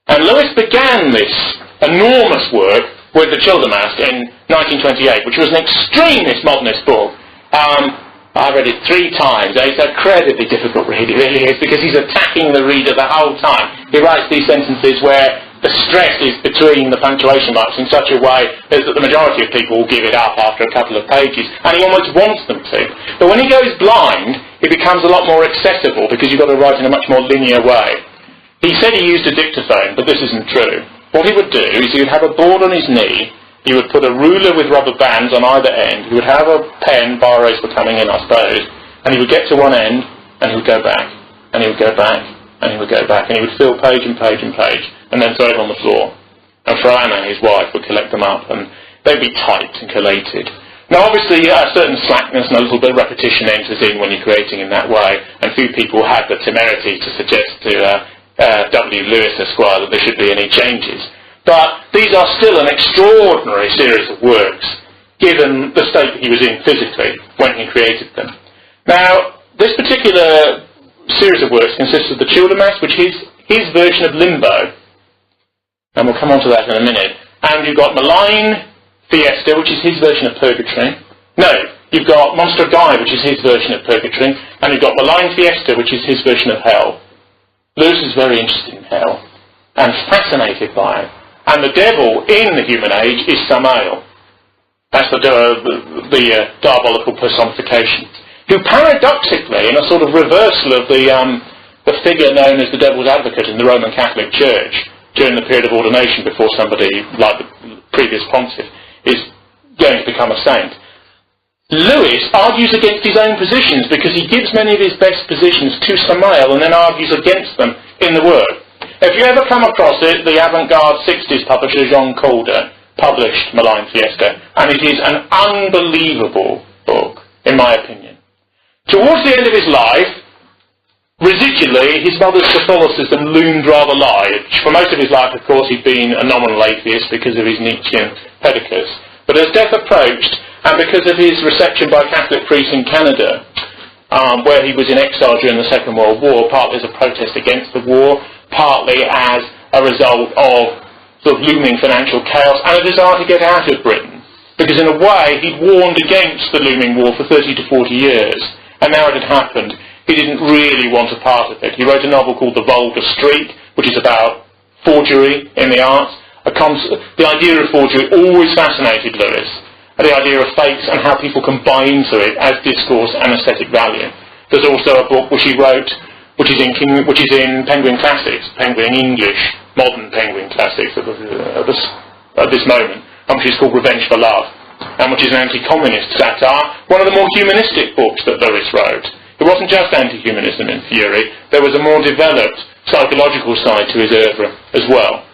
And Lewis began this enormous work with The Childermass in 1928, which was an extremist modernist book. I read it 3 times. It's an incredibly difficult read, it really is, because he's attacking the reader the whole time. He writes these sentences where the stress is between the punctuation marks in such a way as that the majority of people will give it up after a couple of pages, and he almost wants them to. But when he goes blind, it becomes a lot more accessible because you've got to write in a much more linear way. He said he used a dictaphone, but this isn't true. What he would do is he would have a board on his knee, he would put a ruler with rubber bands on either end, he would have a pen, biros were coming in I suppose, and he would get to one end, and he would go back, and he would go back, and he would go back, and he would fill page and page and page, and then throw it on the floor. And Anna, his wife, would collect them up, and they'd be typed and collated. Now obviously a certain slackness and a little bit of repetition enters in when you're creating in that way, and few people had the temerity to suggest to W. Lewis Esquire that there should be any changes. But these are still an extraordinary series of works, given the state that he was in physically when he created them. Now, this particular series of works consists of the Childermass, which is his version of Limbo, and we'll come on to that in a minute. And you've got Malign Fiesta, which is his version of Purgatory. No, you've got Monster Guy, which is his version of Purgatory, and you've got Malign Fiesta, which is his version of Hell. Lewis is very interested in hell, and fascinated by it. And the devil in the human age is Samael. That's the diabolical personification, who paradoxically, in a sort of reversal of the figure known as the devil's advocate in the Roman Catholic Church during the period of ordination before somebody, like the previous pontiff, is going to become a saint. Lewis argues against his own positions because he gives many of his best positions to Samael and then argues against them in the work. If you ever come across it, the avant-garde 60s publisher Jean Calder published Malign Fiesta, and it is an unbelievable book, in my opinion. Towards the end of his life, residually, his mother's Catholicism loomed rather large. For most of his life, of course, he'd been a nominal atheist because of his Nietzschean pedicus. But as death approached, and because of his reception by Catholic priests in Canada, where he was in exile during the Second World War, partly as a protest against the war, partly as a result of sort of looming financial chaos, and a desire to get out of Britain. Because in a way, he'd warned against the looming war for 30 to 40 years, and now it had happened. He didn't really want a part of it. He wrote a novel called The Vulgar Street, which is about forgery in the arts. The idea of forgery always fascinated Lewis, the idea of fakes and how people can buy into it as discourse and aesthetic value. There's also a book which he wrote, which is in Penguin Classics, Penguin English, modern Penguin Classics at this moment, which is called Revenge for Love, and which is an anti-communist satire, one of the more humanistic books that Lewis wrote. It wasn't just anti-humanism in fury, there was a more developed psychological side to his oeuvre as well.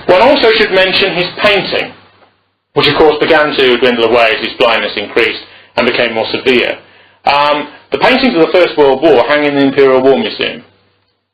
One also should mention his painting, which of course began to dwindle away as his blindness increased and became more severe. The paintings of the First World War hang in the Imperial War Museum,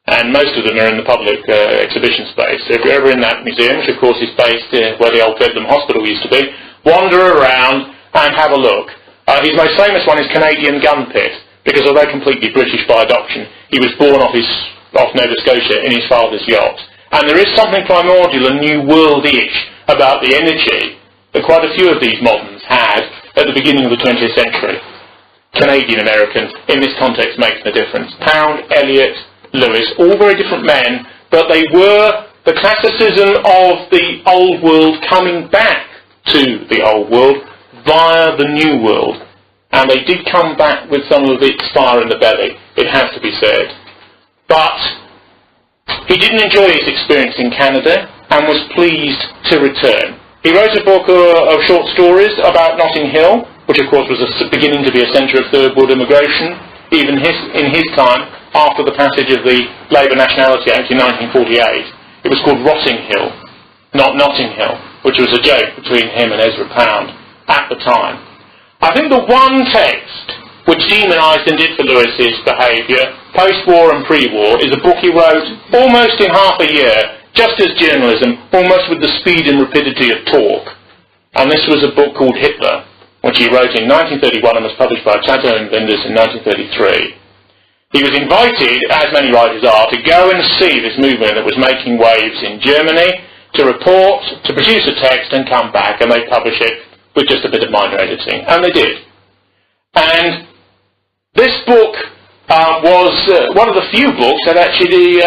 and most of them are in the public exhibition space. So if you're ever in that museum, which of course is based where the old Wyndham Hospital used to be, wander around and have a look. His most famous one is Canadian Gun Pit, because although completely British by adoption, he was born off Nova Scotia in his father's yacht. And there is something primordial and New World-ish about the energy that quite a few of these moderns had at the beginning of the 20th century. Canadian-American, in this context, makes no difference. Pound, Eliot, Lewis, all very different men, but they were the classicism of the old world coming back to the old world via the new world. And they did come back with some of its fire in the belly, it has to be said. But he didn't enjoy his experience in Canada and was pleased to return. He wrote a book of short stories about Notting Hill, which of course was beginning to be a centre of Third World immigration, even in his time, after the passage of the Labour Nationality Act in 1948. It was called Rotting Hill, not Notting Hill, which was a joke between him and Ezra Pound at the time. I think the one text which demonised and did for Lewis's behaviour, post-war and pre-war, is a book he wrote almost in half a year, just as journalism, almost with the speed and rapidity of talk. And this was a book called Hitler, which he wrote in 1931 and was published by Chatto and Windus in 1933. He was invited, as many writers are, to go and see this movement that was making waves in Germany, to report, to produce a text and come back, and they publish it with just a bit of minor editing. And they did. And this book was one of the few books that actually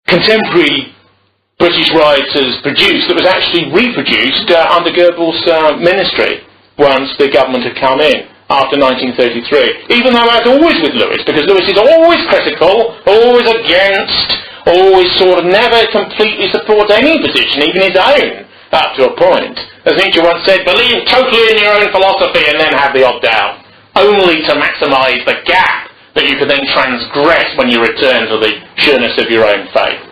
contemporary British writers produced that was actually reproduced under Goebbels' ministry once the government had come in after 1933. Even though, as always with Lewis, because Lewis is always critical, always against, always sort of never completely supports any position, even his own, up to a point. As Nietzsche once said, believe totally in your own philosophy and then have the odd doubt, only to maximise the gap that you could then transgress when you return to the sureness of your own faith.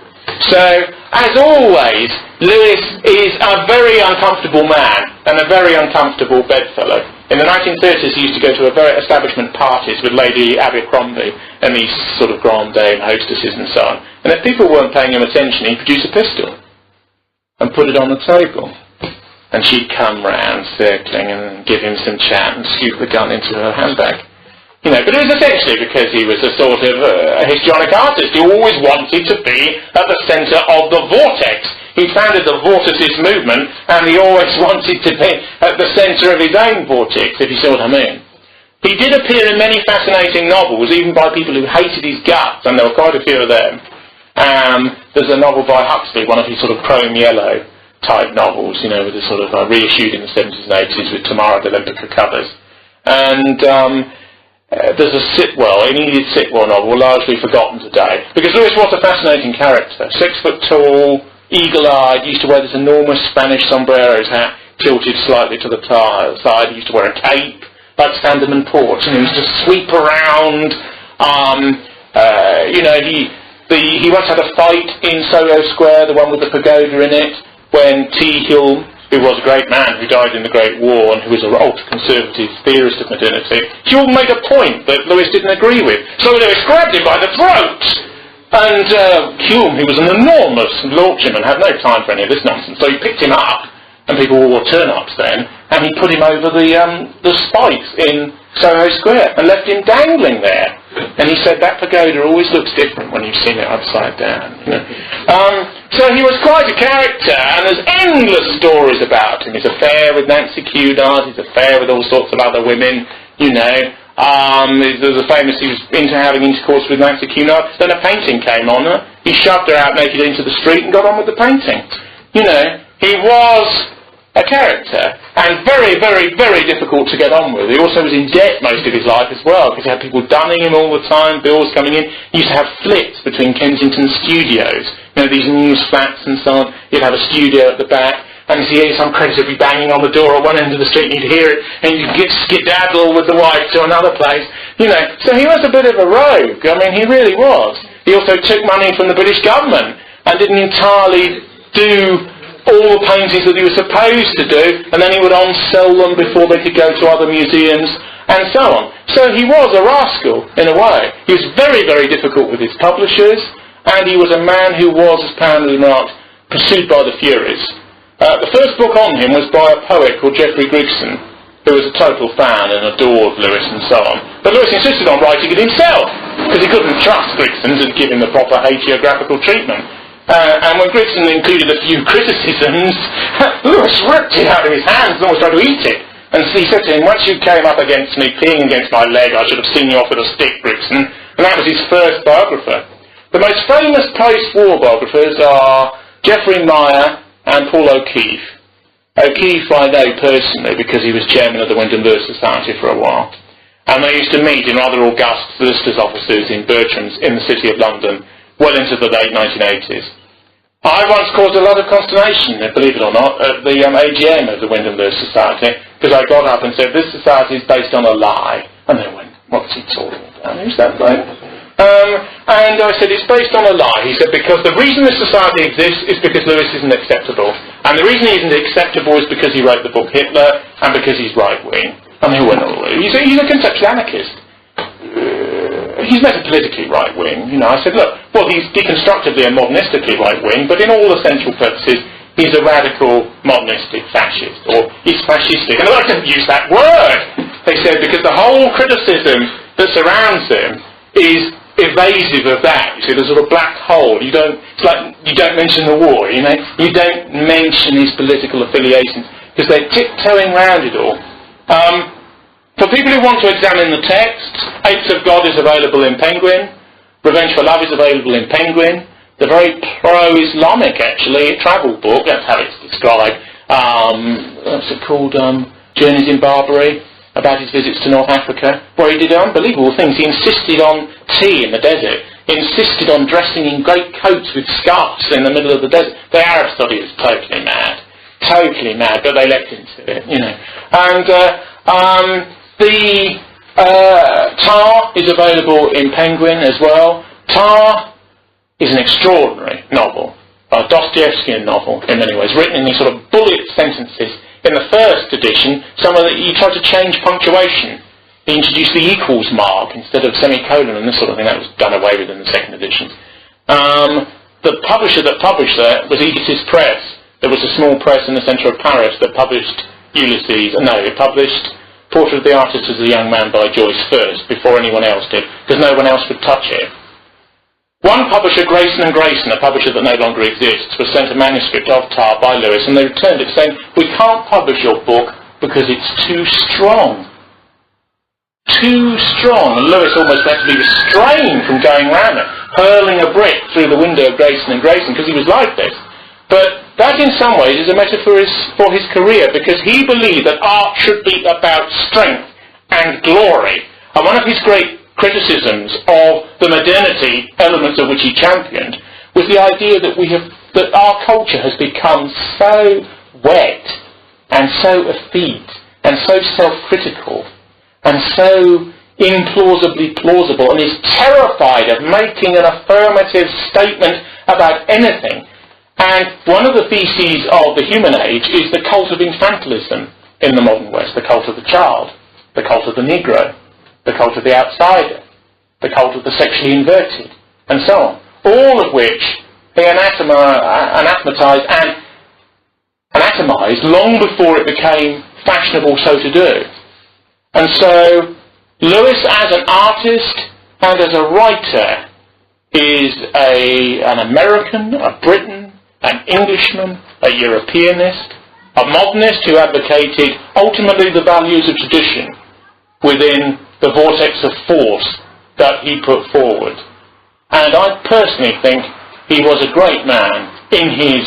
So, as always, Lewis is a very uncomfortable man and a very uncomfortable bedfellow. In the 1930s, he used to go to very establishment parties with Lady Abercrombie and these sort of grande dame hostesses and so on. And if people weren't paying him attention, he'd produce a pistol and put it on the table. And she'd come round, circling, and give him some chat and scoop the gun into her handbag. You know, but it was essentially because he was a sort of a histrionic artist who always wanted to be at the centre of the vortex. He founded the vorticist movement, and he always wanted to be at the centre of his own vortex, if you see what I mean. He did appear in many fascinating novels, even by people who hated his guts, and there were quite a few of them. There's a novel by Huxley, one of his sort of chrome yellow type novels, you know, with a sort of reissued in the 70s and 80s with Tamara de Lempica covers. And there's a an Edith Sitwell novel, largely forgotten today, because Lewis was a fascinating character. 6 foot tall, eagle-eyed, used to wear this enormous Spanish sombrero, his hat tilted slightly to the side. He used to wear a cape, like Sandeman Port, and he used to sweep around. He once had a fight in Soho Square, the one with the pagoda in it, when T. Hill, who was a great man who died in the Great War and who was an ultra-conservative theorist of modernity, she all made a point that Lewis didn't agree with. So Lewis grabbed him by the throat. And Hume, who was an enormous Yorkshireman, had no time for any of this nonsense, so he picked him up, and people wore turn-ups then, and he put him over the spikes in Soho Square and left him dangling there. And he said that pagoda always looks different when you've seen it upside down. You know? So he was quite a character, and there's endless stories about him. His affair with Nancy Cunard, his affair with all sorts of other women, you know. There's a famous, he was into having intercourse with Nancy Cunard, then a painting came on her, he shoved her out naked into the street and got on with the painting. You know, he was a character, and very, very, very difficult to get on with. He also was in debt most of his life as well, because he had people dunning him all the time, bills coming in. He used to have flits between Kensington studios, you know, these news flats and so on. He'd have a studio at the back, and you'd hear some creditor be banging on the door at one end of the street, and you'd hear it, and you'd get skedaddle with the wife to another place. You know, so he was a bit of a rogue. I mean, he really was. He also took money from the British government and didn't entirely do all the paintings that he was supposed to do, and then he would on-sell them before they could go to other museums, and so on. So he was a rascal, in a way. He was very, very difficult with his publishers, and he was a man who was, as Pound remarked, pursued by the Furies. The first book on him was by a poet called Geoffrey Grigson, who was a total fan and adored Lewis and so on. But Lewis insisted on writing it himself, because he couldn't trust Grigson to give him the proper hagiographical treatment. And when Grigson included a few criticisms, Lewis ripped it out of his hands and almost tried to eat it. And he said to him, once you came up against me, peeing against my leg, I should have seen you off with a stick, Grigson. And that was his first biographer. The most famous post-war biographers are Geoffrey Meyer and Paul O'Keefe. O'Keefe I know personally because he was chairman of the Wyndham Society for a while. And they used to meet in rather august solicitors' offices in Bertram's in the City of London well into the late 1980s. I once caused a lot of consternation, believe it or not, at the AGM of the Wyndham Society, because I got up and said, this society is based on a lie. And they went, what's he talking about? Who's that bloke? And I said, it's based on a lie. He said, because the reason this society exists is because Lewis isn't acceptable. And the reason he isn't acceptable is because he wrote the book Hitler, and because he's right-wing. And they went, oh, he's a conceptual anarchist. He's metapolitically right-wing. You know, I said, look, well, he's deconstructively and modernistically right-wing, but in all essential purposes, he's a radical modernistic fascist, or he's fascistic. And I didn't use that word, they said, because the whole criticism that surrounds him is evasive of that. You see, there's a sort of black hole. It's like you don't mention the war, you know. You don't mention his political affiliations, because they're tiptoeing around it all. For people who want to examine the text, Apes of God is available in Penguin, Revenge for Love is available in Penguin, the very pro-Islamic, actually, travel book, that's how it's described, what's it called, Journeys in Barbary, about his visits to North Africa, where he did unbelievable things. He insisted on tea in the desert. He insisted on dressing in great coats with scarves in the middle of the desert. The Arab study was totally mad, but they let him to it, you know. And the Tar is available in Penguin as well. Tar is an extraordinary novel, a Dostoevskian novel in many ways, written in these sort of bullet sentences. In the first edition, he tried to change punctuation. He introduced the equals mark instead of semicolon and this sort of thing. That was done away with in the second edition. The publisher that published that was Edith's Press. There was a small press in the centre of Paris that published it published Portrait of the Artist as a Young Man by Joyce first, before anyone else did, because no one else would touch it. One publisher, Grayson & Grayson, a publisher that no longer exists, was sent a manuscript of Tar by Lewis, and they returned it saying, "We can't publish your book because it's too strong." Too strong. And Lewis almost had to be restrained from going round it, hurling a brick through the window of Grayson & Grayson, because he was like this. But that in some ways is a metaphor for his career, because he believed that art should be about strength and glory. And one of his great criticisms of the modernity elements of which he championed was the idea that our culture has become so wet and so effete and so self-critical and so implausibly plausible, and is terrified of making an affirmative statement about anything. And one of the theses of the human age is the cult of infantilism in the modern West, the cult of the child, the cult of the Negro, the cult of the outsider, the cult of the sexually inverted, and so on. All of which they anathematized and anatomized long before it became fashionable so to do. And so Lewis, as an artist and as a writer, is an American, a Briton, an Englishman, a Europeanist, a modernist who advocated ultimately the values of tradition within the vortex of force that he put forward. And I personally think he was a great man in his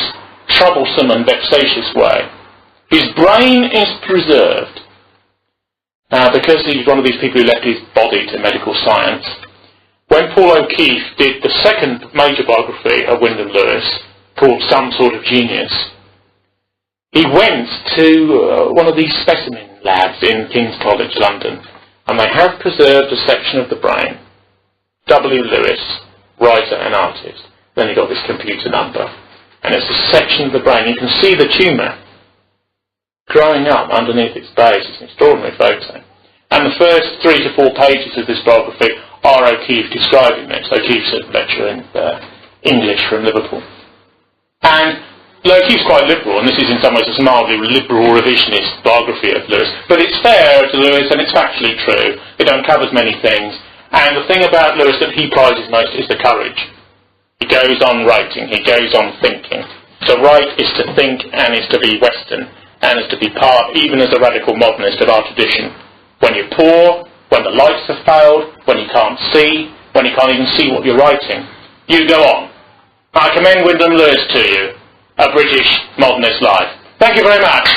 troublesome and vexatious way. His brain is preserved because he's one of these people who left his body to medical science. When Paul O'Keefe did the second major biography of Wyndham Lewis, called Some Sort of Genius, he went to one of these specimen labs in King's College, London, and they have preserved a section of the brain. W. Lewis, writer and artist. Then he got this computer number. And it's a section of the brain. You can see the tumour growing up underneath its base. It's an extraordinary photo. And the first 3 to 4 pages of this biography are O'Keefe describing this. O'Keefe's a lecturer in English from Liverpool. And O'Keefe's quite liberal, and this is in some ways a mildly liberal revisionist biography of Lewis. But it's fair to Lewis, and it's factually true. It uncovers many things. And the thing about Lewis that he prizes most is the courage. He goes on writing, he goes on thinking. To write is to think and is to be Western, and is to be part, even as a radical modernist, of our tradition. When you're poor, when the lights have failed, when you can't see, when you can't even see what you're writing, you go on. I commend Wyndham Lewis to you, A British Modernist Life. Thank you very much.